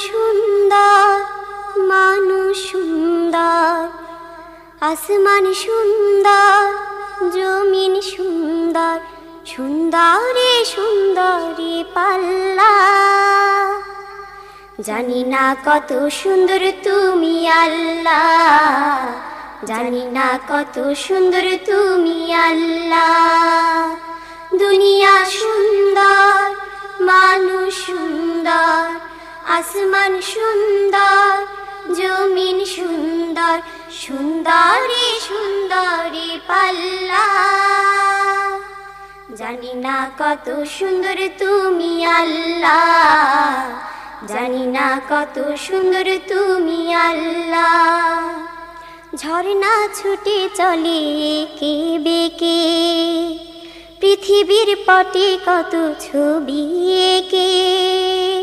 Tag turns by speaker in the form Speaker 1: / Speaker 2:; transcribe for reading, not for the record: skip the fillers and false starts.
Speaker 1: সুন্দর, মানুষ সুন্দর, আসমান সুন্দর, জমিন সুন্দর, সুন্দরে সুন্দরে পাল্লা। জানি না কত সুন্দর তুমি আল্লাহ, জানি না কত সুন্দর তুমি আল্লাহ। দুনিয়া সুন্দর, মানুষ সুন্দর, আসমান সুন্দর, জমিন সুন্দর, সুন্দরে সুন্দরে পাল্লা। জানি না কত সুন্দর তুমি আল্লাহ, জানি না কত সুন্দর তুমি আল্লাহ। ঝর্ণা ছুটে চলে এঁকে বেঁকে, পৃথিবীর পটে কত ছবি এঁকে।